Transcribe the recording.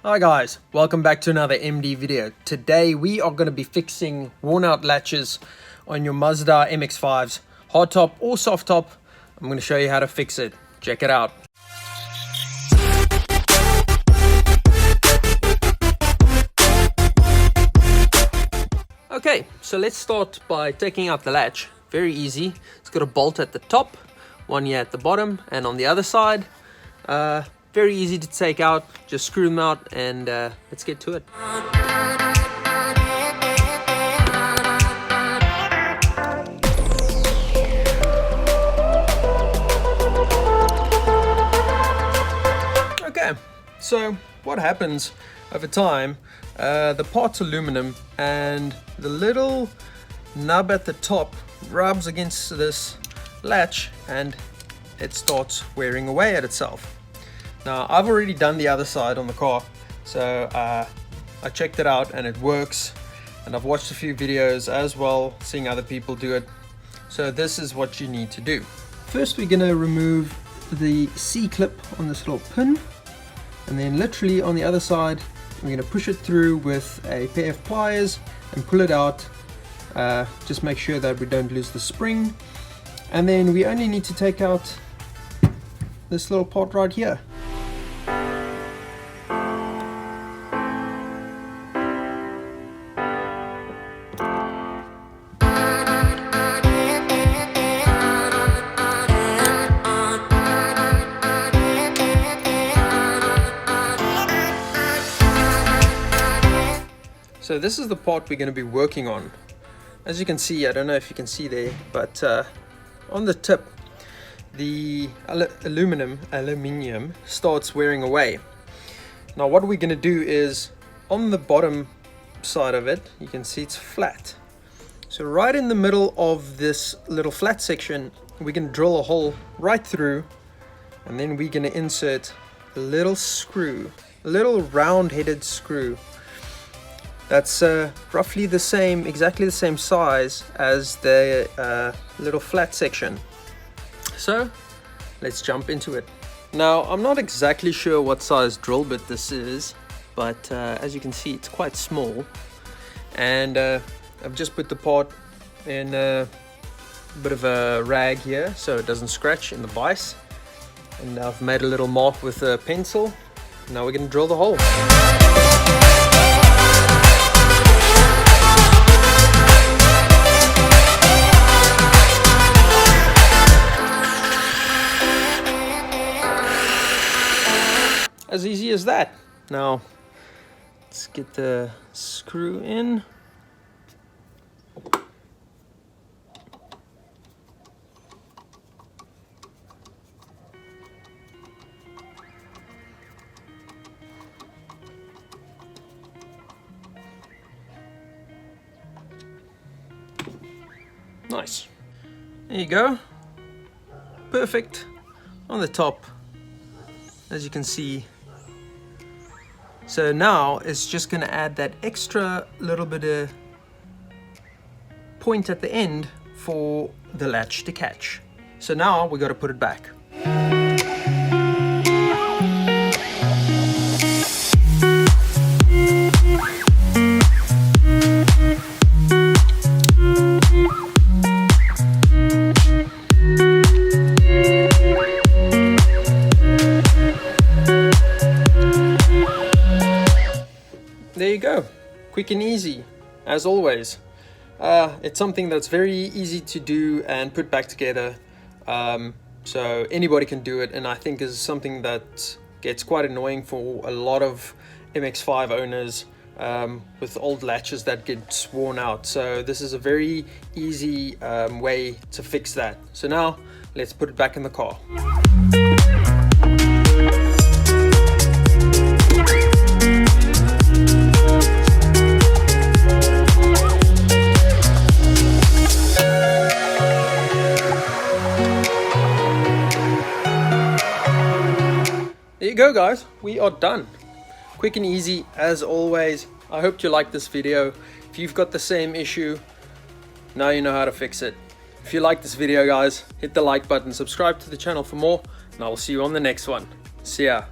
Hi guys, welcome back to another MD video. Today we are going to be fixing worn out latches on your Mazda MX5s, hard top or soft top. I'm going to show you how to fix it. Check it out. Okay, so let's start by taking out the latch. Very easy. It's got a bolt at the top, one here at the bottom, and on the other side. Very easy to take out. Just screw them out and let's get to it. Okay, so what happens over time, the part's aluminum and the little nub at the top rubs against this latch and it starts wearing away at itself. Now I've already done the other side on the car, so I checked it out and it works, and I've watched a few videos as well, seeing other people do it. So this is what you need to do. First we're going to remove the C-clip on this little pin, and then literally on the other side we're going to push it through with a pair of pliers and pull it out. Just make sure that we don't lose the spring, and then we only need to take out this little part right here. So this is the part we're going to be working on. As you can see, I don't know if you can see there, but on the tip, the aluminium starts wearing away. Now what we're going to do is, on the bottom side of it, you can see it's flat. So right in the middle of this little flat section, we're going to drill a hole right through, and then we're going to insert a little screw, a little round-headed screw. That's roughly exactly the same size as the little flat section. So let's jump into it. Now I'm not exactly sure what size drill bit this is, but as you can see it's quite small, and I've just put the part in a bit of a rag here so it doesn't scratch in the vise, and I've made a little mark with a pencil. Now we're going to drill the hole. As easy as that. Now let's get the screw in. Nice. There you go. Perfect on the top, as you can see. So now it's just going to add that extra little bit of point at the end for the latch to catch. So now we got to put it back. There you go, quick and easy, as always. It's something that's very easy to do and put back together, so anybody can do it, and I think is something that gets quite annoying for a lot of MX5 owners with old latches that get worn out. So this is a very easy way to fix that. So now let's put it back in the car. There you go guys, we are done. Quick and easy as always. I hope you liked this video. If you've got the same issue, now you know how to fix it. If you like this video guys, hit the like button, subscribe to the channel for more, and I will see you on the next one. See ya.